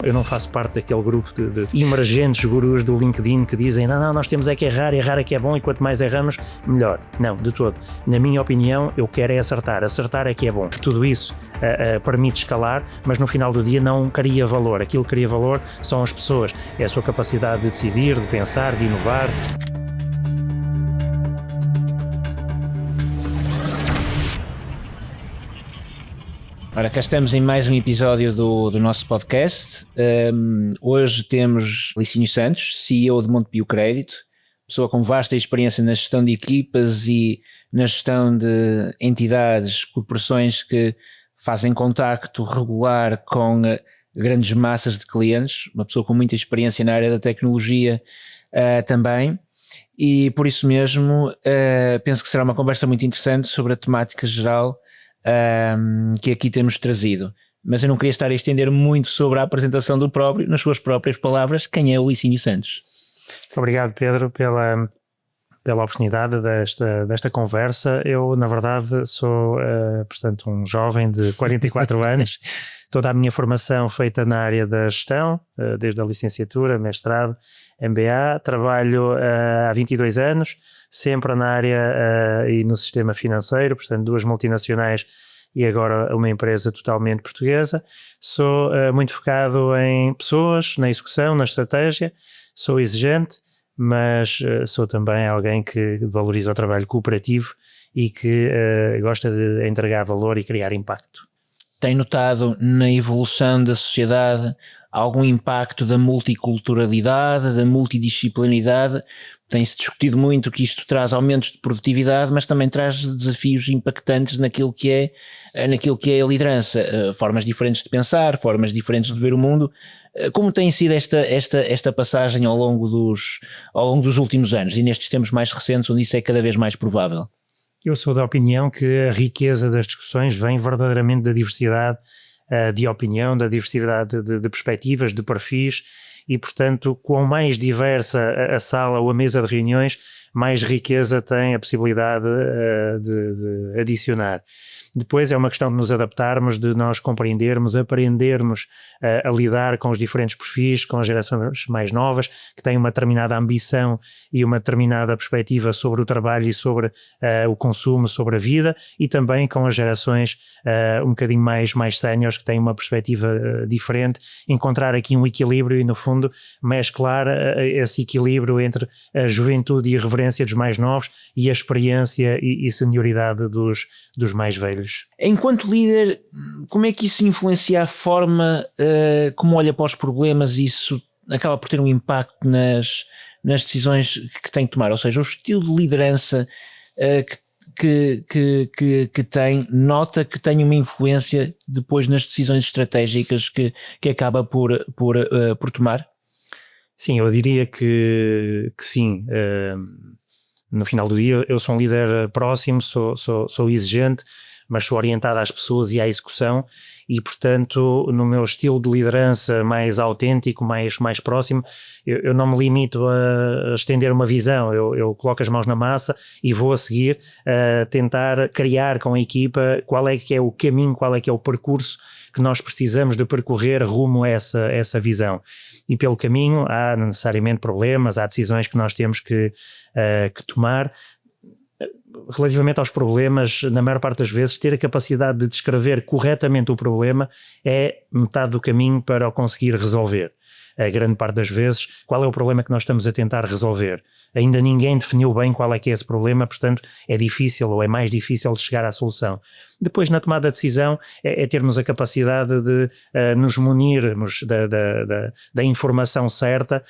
Eu não faço parte daquele grupo de emergentes gurus do LinkedIn que dizem não, nós temos é que errar é que é bom e quanto mais erramos, melhor. Não, de todo. Na minha opinião, eu quero é acertar é que é bom. Tudo isso permite escalar, mas no final do dia não cria valor. Aquilo que cria valor são as pessoas. É a sua capacidade de decidir, de pensar, de inovar. Ora, cá estamos em mais um episódio do nosso podcast. Hoje temos Licínio Santos, CEO de Montepio Crédito, pessoa com vasta experiência na gestão de equipas e na gestão de entidades, corporações que fazem contacto regular com grandes massas de clientes, uma pessoa com muita experiência na área da tecnologia também, e por isso mesmo penso que será uma conversa muito interessante sobre a temática geral que aqui temos trazido. Mas eu não queria estar a estender muito sobre a apresentação do próprio, nas suas próprias palavras. Quem é o Licínio Santos? Muito obrigado, Pedro, pela oportunidade desta conversa. Eu, na verdade, sou portanto, um jovem de 44 anos. Toda a minha formação feita na área da gestão, desde a licenciatura, mestrado, MBA. Trabalho há 22 anos, sempre na área e no sistema financeiro, portanto 2 multinacionais e agora uma empresa totalmente portuguesa. Sou muito focado em pessoas, na execução, na estratégia. Sou exigente, mas sou também alguém que valoriza o trabalho cooperativo e que gosta de entregar valor e criar impacto. Tem notado na evolução da sociedade algum impacto da multiculturalidade, da multidisciplinaridade? Tem-se discutido muito que isto traz aumentos de produtividade, mas também traz desafios impactantes naquilo que é a liderança, formas diferentes de pensar, formas diferentes de ver o mundo. Como tem sido esta passagem ao longo dos últimos anos e nestes tempos mais recentes, onde isso é cada vez mais provável? Eu sou da opinião que a riqueza das discussões vem verdadeiramente da diversidade de opinião, da diversidade de perspectivas, de perfis e, portanto, quanto mais diversa a sala ou a mesa de reuniões, mais riqueza tem a possibilidade de adicionar. Depois é uma questão de nos adaptarmos, de nós compreendermos, aprendermos a lidar com os diferentes perfis, com as gerações mais novas, que têm uma determinada ambição e uma determinada perspectiva sobre o trabalho e sobre o consumo, sobre a vida, e também com as gerações um bocadinho mais séniores, que têm uma perspectiva diferente. Encontrar aqui um equilíbrio e, no fundo, mesclar esse equilíbrio entre a juventude e a irreverência dos mais novos e a experiência e senioridade dos mais velhos. Enquanto líder, como é que isso influencia a forma como olha para os problemas e isso acaba por ter um impacto nas decisões que tem que tomar? Ou seja, o estilo de liderança que tem, nota que tem uma influência depois nas decisões estratégicas que acaba por tomar? Sim, eu diria que sim. No final do dia eu sou um líder próximo, sou exigente, mas sou orientado às pessoas e à execução e, portanto, no meu estilo de liderança mais autêntico, mais próximo, eu não me limito a estender uma visão, eu coloco as mãos na massa e vou a seguir tentar criar com a equipa qual é que é o caminho, qual é que é o percurso que nós precisamos de percorrer rumo a essa visão. E pelo caminho há necessariamente problemas, há decisões que nós temos que tomar. Relativamente aos problemas, na maior parte das vezes, ter a capacidade de descrever corretamente o problema é metade do caminho para o conseguir resolver. A grande parte das vezes, qual é o problema que nós estamos a tentar resolver? Ainda ninguém definiu bem qual é que é esse problema, portanto é difícil ou é mais difícil de chegar à solução. Depois, na tomada de decisão, é termos a capacidade de nos munirmos da informação certa.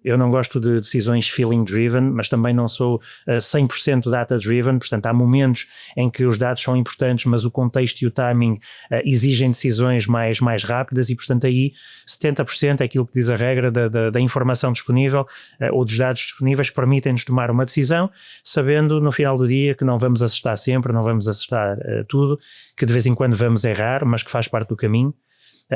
Eu não gosto de decisões feeling driven, mas também não sou 100% data driven, portanto há momentos em que os dados são importantes, mas o contexto e o timing exigem decisões mais rápidas e, portanto, aí 70% é aquilo que diz a regra da informação disponível ou dos dados disponíveis permitem-nos tomar uma decisão, sabendo no final do dia que não vamos acertar sempre, não vamos acertar tudo, que de vez em quando vamos errar, mas que faz parte do caminho.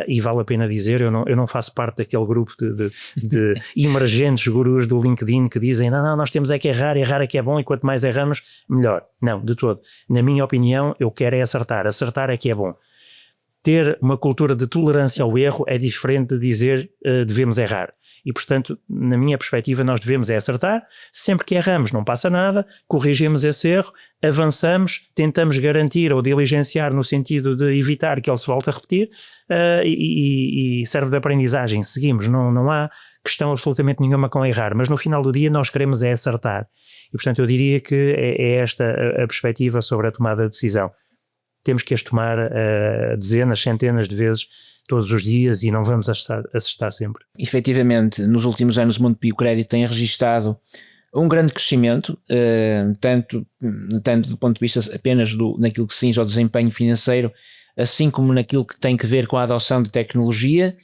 E vale a pena dizer, eu não faço parte daquele grupo de emergentes gurus do LinkedIn que dizem não, nós temos é que errar é que é bom e quanto mais erramos, melhor. Não, de todo. Na minha opinião, eu quero é acertar é que é bom. ter uma cultura de tolerância ao erro é diferente de dizer devemos errar. E, portanto, na minha perspectiva, nós devemos acertar. Sempre que erramos, não passa nada, corrigimos esse erro, avançamos, tentamos garantir ou diligenciar no sentido de evitar que ele se volte a repetir e serve de aprendizagem. Seguimos, não há questão absolutamente nenhuma com errar, mas no final do dia nós queremos acertar. E, portanto, eu diria que é esta a perspectiva sobre a tomada de decisão. Temos que as tomar dezenas, centenas de vezes todos os dias e não vamos acertar sempre. Efetivamente, nos últimos anos o Montepio Crédito tem registado um grande crescimento, tanto do ponto de vista apenas naquilo que se cinge ao desempenho financeiro, assim como naquilo que tem que ver com a adoção de tecnologia.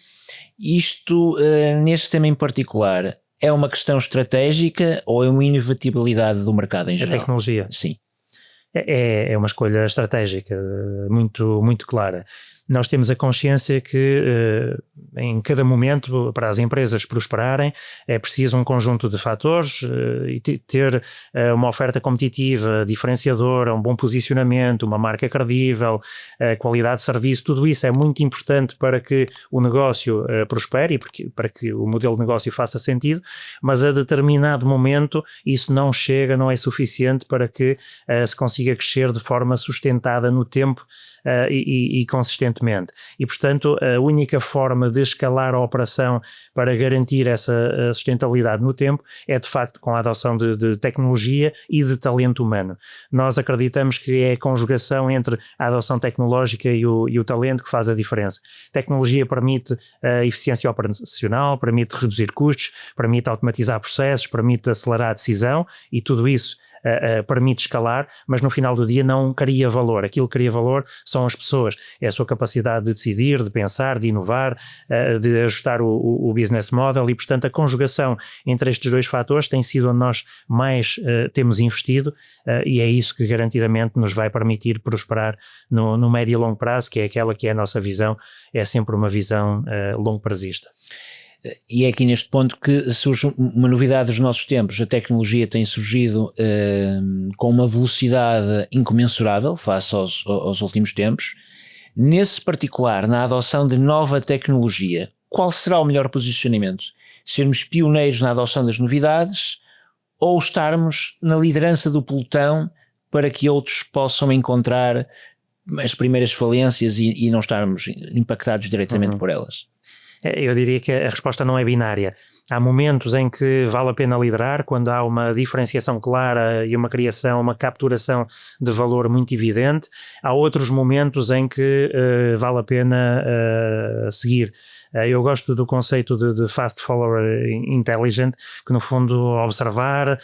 Isto, neste tema em particular, é uma questão estratégica ou é uma inevitabilidade do mercado em geral? A tecnologia? Sim. É uma escolha estratégica muito, muito clara. Nós temos a consciência que em cada momento, para as empresas prosperarem, é preciso um conjunto de fatores e ter uma oferta competitiva, diferenciadora, um bom posicionamento, uma marca credível, qualidade de serviço, tudo isso é muito importante para que o negócio prospere e para que o modelo de negócio faça sentido, mas a determinado momento isso não chega, não é suficiente para que se consiga crescer de forma sustentada no tempo e consistentemente. E, portanto, a única forma de escalar a operação para garantir essa sustentabilidade no tempo é, de facto, com a adoção de tecnologia e de talento humano. Nós acreditamos que é a conjugação entre a adoção tecnológica e o talento que faz a diferença. Tecnologia permite a eficiência operacional, permite reduzir custos, permite automatizar processos, permite acelerar a decisão e tudo isso permite escalar, mas no final do dia não cria valor. Aquilo que cria valor são as pessoas, é a sua capacidade de decidir, de pensar, de inovar, de ajustar o business model e, portanto, a conjugação entre estes dois fatores tem sido onde nós mais temos investido e é isso que garantidamente nos vai permitir prosperar no médio e longo prazo, que é aquela que é a nossa visão, é sempre uma visão longo prazista. E é aqui neste ponto que surge uma novidade dos nossos tempos. A tecnologia tem surgido com uma velocidade incomensurável face aos últimos tempos. Nesse particular, na adoção de nova tecnologia, qual será o melhor posicionamento? Sermos pioneiros na adoção das novidades ou estarmos na liderança do pelotão para que outros possam encontrar as primeiras falências e não estarmos impactados diretamente por elas? Eu diria que a resposta não é binária. Há momentos em que vale a pena liderar, quando há uma diferenciação clara e uma criação, uma capturação de valor muito evidente. Há outros momentos em que vale a pena seguir. Eu gosto do conceito de fast follower intelligent, que no fundo observar,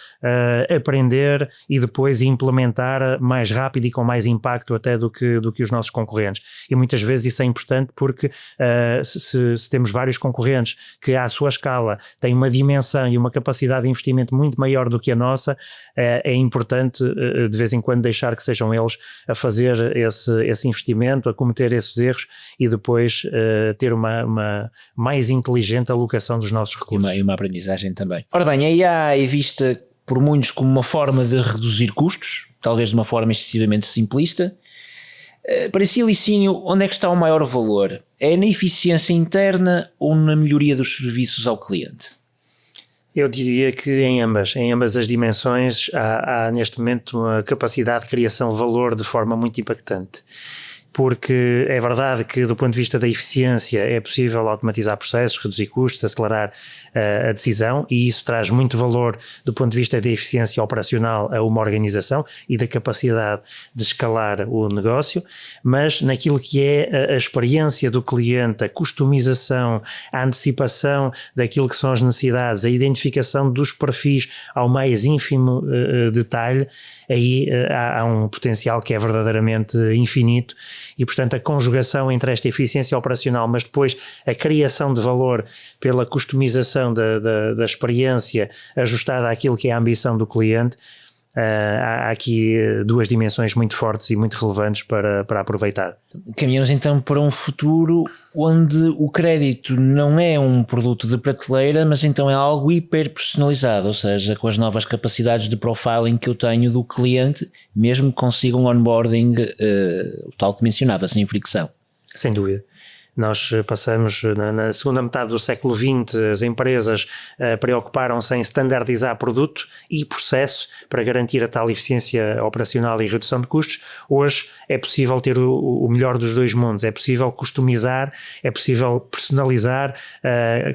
aprender e depois implementar mais rápido e com mais impacto até do que os nossos concorrentes. E muitas vezes isso é importante porque se temos vários concorrentes que à sua escala têm uma dimensão e uma capacidade de investimento muito maior do que a nossa, é importante de vez em quando deixar que sejam eles a fazer esse investimento, a cometer esses erros e depois ter uma mais inteligente alocação dos nossos recursos. E uma aprendizagem também. Ora bem, a IA é vista por muitos como uma forma de reduzir custos, talvez de uma forma excessivamente simplista. Para si, Licínio, onde é que está o maior valor? É na eficiência interna ou na melhoria dos serviços ao cliente? Eu diria que em ambas as dimensões há neste momento uma capacidade de criação de valor de forma muito impactante. Porque é verdade que do ponto de vista da eficiência é possível automatizar processos, reduzir custos, acelerar a decisão e isso traz muito valor do ponto de vista da eficiência operacional a uma organização e da capacidade de escalar o negócio, mas naquilo que é a experiência do cliente, a customização, a antecipação daquilo que são as necessidades, a identificação dos perfis ao mais ínfimo detalhe, aí há um potencial que é verdadeiramente infinito e, portanto, a conjugação entre esta eficiência operacional, mas depois a criação de valor pela customização da experiência ajustada àquilo que é a ambição do cliente, há aqui duas dimensões muito fortes e muito relevantes para aproveitar. Caminhamos então para um futuro onde o crédito não é um produto de prateleira, mas então é algo hiper personalizado, ou seja, com as novas capacidades de profiling que eu tenho do cliente, mesmo que consiga um onboarding, tal que mencionava, sem fricção. Sem dúvida. Nós passamos, na segunda metade do século XX, as empresas preocuparam-se em standardizar produto e processo para garantir a tal eficiência operacional e redução de custos. Hoje é possível ter o melhor dos dois mundos, é possível customizar, é possível personalizar,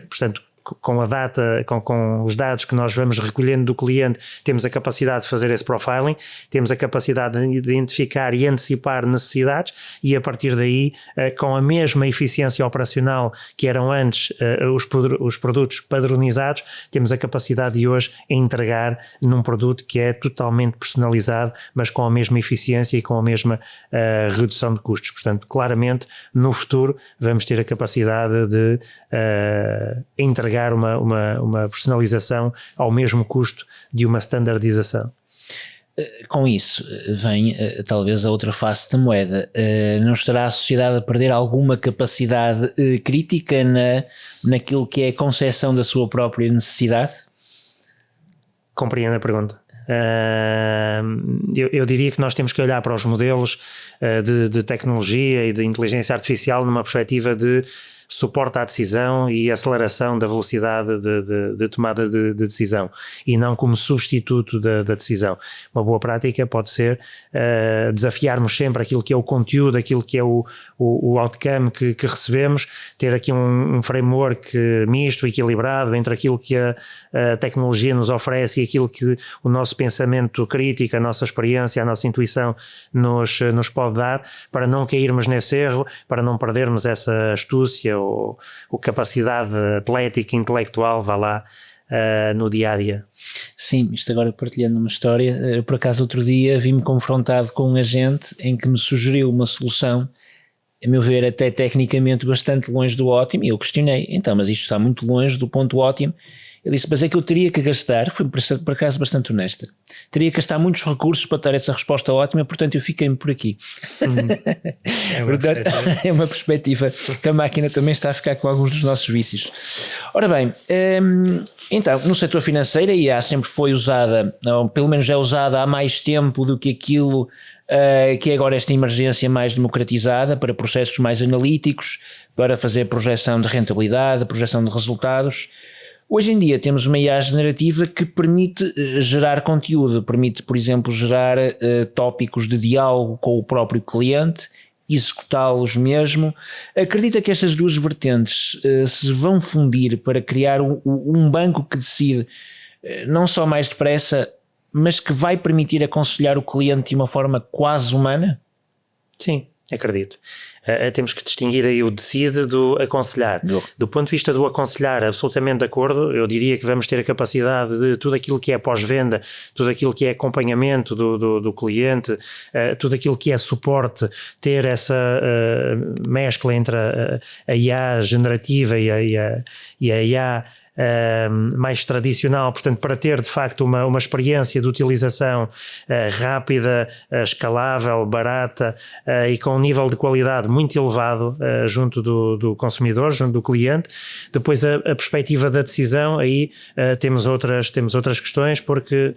portanto, com a data, com os dados que nós vamos recolhendo do cliente, temos a capacidade de fazer esse profiling, temos a capacidade de identificar e antecipar necessidades e a partir daí, com a mesma eficiência operacional que eram antes os produtos padronizados, temos a capacidade de hoje entregar num produto que é totalmente personalizado, mas com a mesma eficiência e com a mesma redução de custos. Portanto, claramente, no futuro vamos ter a capacidade de entregar uma personalização ao mesmo custo de uma standardização. Com isso vem talvez a outra face da moeda. Não estará a sociedade a perder alguma capacidade crítica naquilo que é a concepção da sua própria necessidade? Compreendo a pergunta. Eu diria que nós temos que olhar para os modelos de tecnologia e de inteligência artificial numa perspectiva de suporte à decisão e aceleração da velocidade de tomada de decisão e não como substituto da decisão. Uma boa prática pode ser desafiarmos sempre aquilo que é o conteúdo, aquilo que é o outcome que recebemos, ter aqui um framework misto, equilibrado entre aquilo que a tecnologia nos oferece e aquilo que o nosso pensamento crítico, a nossa experiência, a nossa intuição nos pode dar, para não cairmos nesse erro, para não perdermos essa astúcia ou capacidade atlética, intelectual, vá lá, no dia-a-dia. Sim, isto agora partilhando uma história, por acaso outro dia vi-me confrontado com um agente em que me sugeriu uma solução, a meu ver até tecnicamente bastante longe do ótimo, e eu questionei, então, mas isto está muito longe do ponto ótimo. Ele disse, mas é que eu teria que gastar, foi por acaso bastante honesta, teria que gastar muitos recursos para ter essa resposta ótima, portanto eu fiquei-me por aqui. É uma perspectiva que a máquina também está a ficar com alguns dos nossos vícios. Ora bem, então no setor financeiro a IA sempre foi usada, ou pelo menos é usada há mais tempo do que aquilo que é agora esta emergência mais democratizada para processos mais analíticos, para fazer projeção de rentabilidade, projeção de resultados. Hoje em dia temos uma IA generativa que permite gerar conteúdo, permite, por exemplo, gerar tópicos de diálogo com o próprio cliente, executá-los mesmo. Acredita que estas duas vertentes se vão fundir para criar um banco que decide não só mais depressa, mas que vai permitir aconselhar o cliente de uma forma quase humana? Sim, acredito. Temos que distinguir aí o decide do aconselhar. Do ponto de vista do aconselhar, absolutamente de acordo, eu diria que vamos ter a capacidade de tudo aquilo que é pós-venda, tudo aquilo que é acompanhamento do cliente, tudo aquilo que é suporte, ter essa mescla entre a IA generativa e a IA mais tradicional, portanto, para ter de facto uma experiência de utilização rápida, escalável, barata e com um nível de qualidade muito elevado junto do consumidor, junto do cliente. Depois a perspectiva da decisão, aí temos outras questões, porque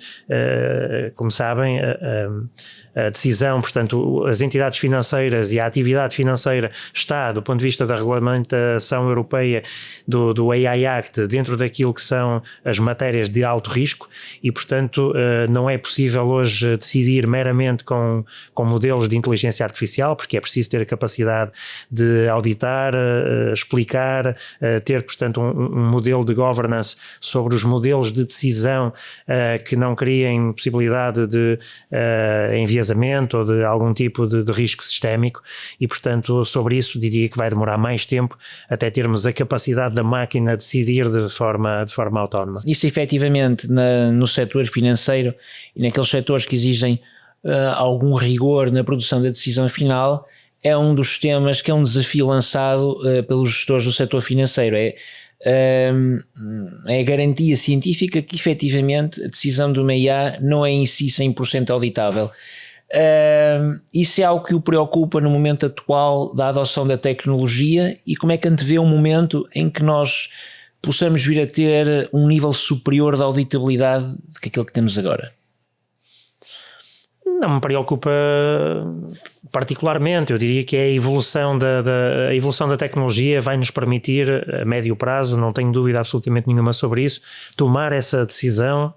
como sabem a decisão, portanto as entidades financeiras e a atividade financeira está, do ponto de vista da regulamentação europeia do AI Act, dentro daquilo que são as matérias de alto risco e, portanto, não é possível hoje decidir meramente com modelos de inteligência artificial, porque é preciso ter a capacidade de auditar, explicar, ter, portanto, um modelo de governance sobre os modelos de decisão que não criem possibilidade de enviesamento ou de algum tipo de risco sistémico e, portanto, sobre isso diria que vai demorar mais tempo até termos a capacidade da máquina decidir de forma autónoma. Isso efetivamente no setor financeiro e naqueles setores que exigem algum rigor na produção da decisão final é um dos temas que é um desafio lançado pelos gestores do setor financeiro. É a garantia científica que efetivamente a decisão de uma IA não é em si 100% auditável. Isso é algo que o preocupa no momento atual da adoção da tecnologia e como é que antevê um momento em que nós possamos vir a ter um nível superior de auditabilidade do que aquilo que temos agora? Não me preocupa particularmente. Eu diria que é a evolução da tecnologia vai nos permitir, a médio prazo, não tenho dúvida absolutamente nenhuma sobre isso, tomar essa decisão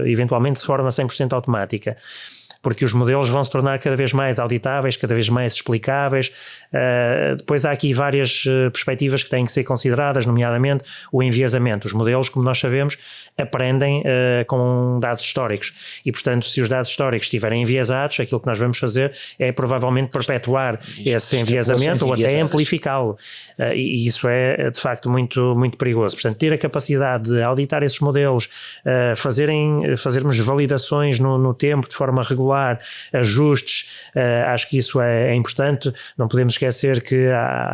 eventualmente de forma 100% automática. Porque os modelos vão se tornar cada vez mais auditáveis, cada vez mais explicáveis. Depois há aqui várias perspectivas que têm que ser consideradas, nomeadamente o enviesamento. Os modelos, como nós sabemos, aprendem com dados históricos. E, portanto, se os dados históricos estiverem enviesados, aquilo que nós vamos fazer é provavelmente perpetuar esse enviesamento ou até amplificá-lo. E isso é, de facto, muito, muito perigoso. Portanto, ter a capacidade de auditar esses modelos, fazermos validações no tempo, de forma regular, ajustes, acho que isso é importante. Não podemos esquecer que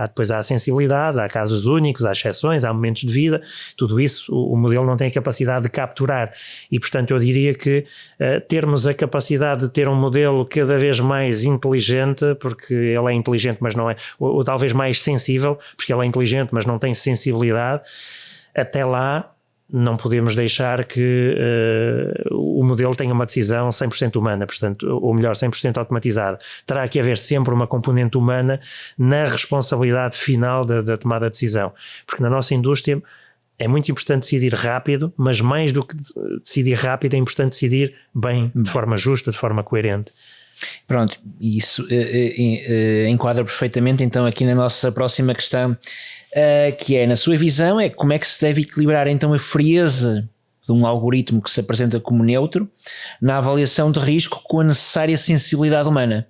depois há a sensibilidade, há casos únicos, há exceções, há momentos de vida, tudo isso o modelo não tem a capacidade de capturar e, portanto, eu diria que termos a capacidade de ter um modelo cada vez mais inteligente, porque ele é inteligente mas não é, ou talvez mais sensível, porque ele é inteligente mas não tem sensibilidade, até lá não podemos deixar que o modelo tenha uma decisão 100% humana, portanto, ou melhor, 100% automatizada. Terá que haver sempre uma componente humana na responsabilidade final da tomada de decisão, porque na nossa indústria é muito importante decidir rápido, mas mais do que decidir rápido é importante decidir bem, de forma justa, de forma coerente. Pronto, isso enquadra perfeitamente então aqui na nossa próxima questão, que é, na sua visão, como é que se deve equilibrar então a frieza de um algoritmo que se apresenta como neutro na avaliação de risco com a necessária sensibilidade humana,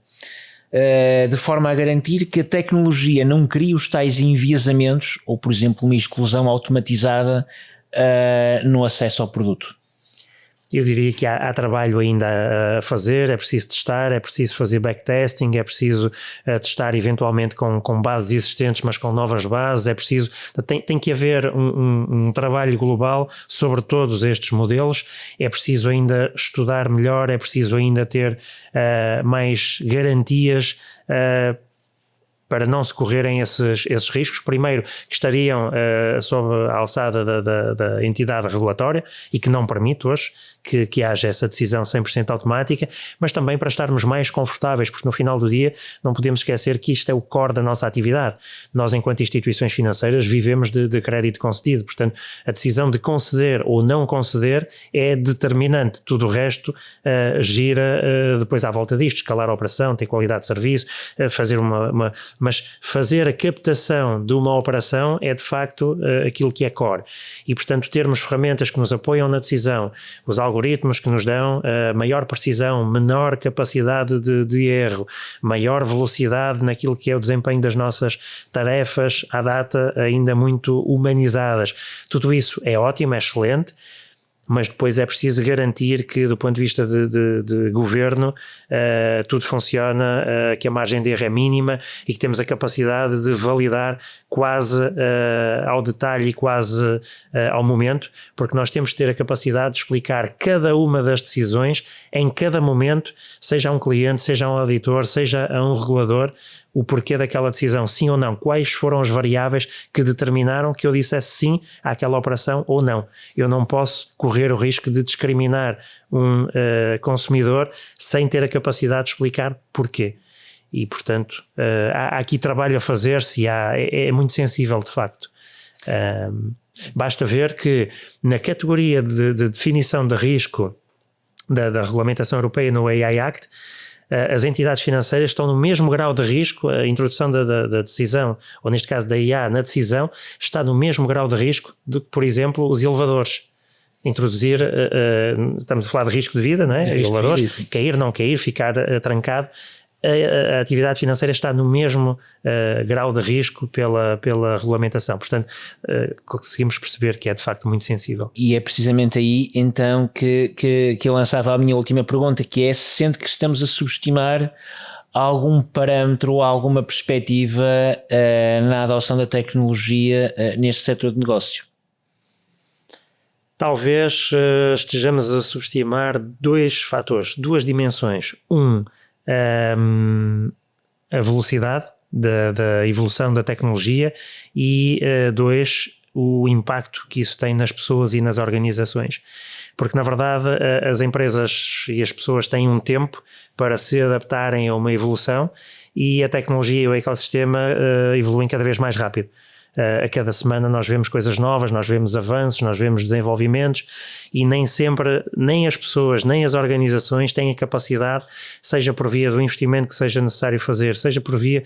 de forma a garantir que a tecnologia não crie os tais enviesamentos ou, por exemplo, uma exclusão automatizada no acesso ao produto. Eu diria que há trabalho ainda a fazer, é preciso testar, é preciso fazer backtesting, é preciso testar eventualmente com bases existentes, mas com novas bases, é preciso, tem que haver um trabalho global sobre todos estes modelos, é preciso ainda estudar melhor, é preciso ainda ter mais garantias para não se correrem esses riscos, primeiro que estariam sob a alçada da entidade regulatória e que não permite hoje que haja essa decisão 100% automática, mas também para estarmos mais confortáveis, porque no final do dia não podemos esquecer que isto é o core da nossa atividade. Nós, enquanto instituições financeiras, vivemos de crédito concedido, portanto a decisão de conceder ou não conceder é determinante, tudo o resto gira depois à volta disto, escalar a operação, ter qualidade de serviço, fazer mas fazer a captação de uma operação é de facto aquilo que é core. E, portanto, termos ferramentas que nos apoiam na decisão, os algoritmos que nos dão maior precisão, menor capacidade de erro, maior velocidade naquilo que é o desempenho das nossas tarefas à data ainda muito humanizadas. Tudo isso é ótimo, é excelente, mas depois é preciso garantir que, do ponto de vista de governo, tudo funciona, que a margem de erro é mínima e que temos a capacidade de validar quase ao detalhe e quase ao momento, porque nós temos que ter a capacidade de explicar cada uma das decisões em cada momento, seja a um cliente, seja a um auditor, seja a um regulador, o porquê daquela decisão, sim ou não, quais foram as variáveis que determinaram que eu dissesse sim àquela operação ou não. Eu não posso correr o risco de discriminar um consumidor sem ter a capacidade de explicar porquê. E, portanto, há aqui trabalho a fazer-se, é muito sensível de facto. Basta ver que na categoria de definição de risco da regulamentação europeia no AI Act, as entidades financeiras estão no mesmo grau de risco, a introdução da decisão, ou neste caso da IA na decisão, está no mesmo grau de risco do que, por exemplo, os elevadores. Introduzir, estamos a falar de risco de vida, não é? Elevadores, cair, não cair, ficar trancado. A atividade financeira está no mesmo grau de risco pela regulamentação. Portanto, conseguimos perceber que é de facto muito sensível. E é precisamente aí então que eu lançava a minha última pergunta, que é: se sente que estamos a subestimar algum parâmetro ou alguma perspectiva na adoção da tecnologia neste setor de negócio? Talvez estejamos a subestimar dois fatores, duas dimensões. A velocidade da evolução da tecnologia e dois, o impacto que isso tem nas pessoas e nas organizações. Porque, na verdade, as empresas e as pessoas têm um tempo para se adaptarem a uma evolução e a tecnologia e o ecossistema evoluem cada vez mais rápido. A cada semana nós vemos coisas novas, nós vemos avanços, nós vemos desenvolvimentos e nem sempre, nem as pessoas, nem as organizações têm a capacidade, seja por via do investimento que seja necessário fazer, seja por via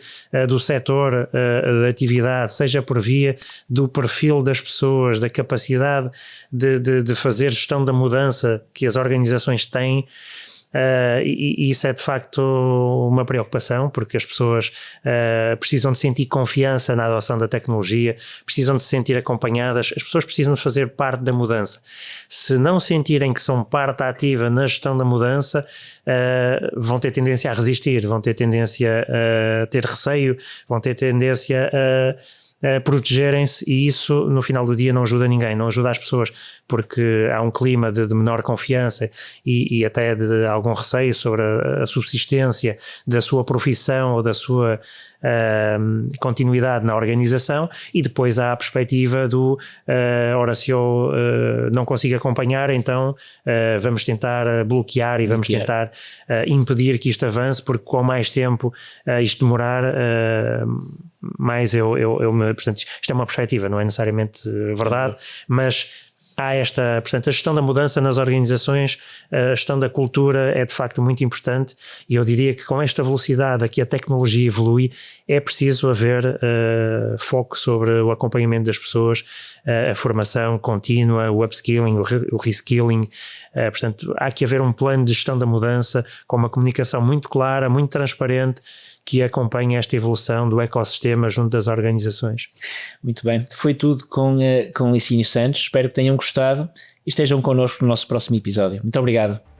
do setor da atividade, seja por via do perfil das pessoas, da capacidade de fazer gestão da mudança que as organizações têm. E isso é de facto uma preocupação, porque as pessoas precisam de sentir confiança na adoção da tecnologia, precisam de se sentir acompanhadas, as pessoas precisam de fazer parte da mudança. Se não sentirem que são parte ativa na gestão da mudança, vão ter tendência a resistir, vão ter tendência a ter receio, vão ter tendência a protegerem-se, e isso no final do dia não ajuda ninguém, não ajuda as pessoas, porque há um clima de menor confiança e até de algum receio sobre a subsistência da sua profissão ou da sua continuidade na organização, e depois há a perspectiva do ora se eu não consigo acompanhar, então vamos tentar bloquear e vamos tentar impedir que isto avance, porque com mais tempo isto demorar, mais portanto, isto é uma perspectiva, não é necessariamente verdade, mas há portanto, a gestão da mudança nas organizações, a gestão da cultura é de facto muito importante, e eu diria que com esta velocidade a que a tecnologia evolui, é preciso haver foco sobre o acompanhamento das pessoas, a formação contínua, o upskilling, o reskilling. Portanto, há que haver um plano de gestão da mudança com uma comunicação muito clara, muito transparente, que acompanha esta evolução do ecossistema junto das organizações. Muito bem, foi tudo com Licínio Santos, espero que tenham gostado e estejam connosco no nosso próximo episódio. Muito obrigado.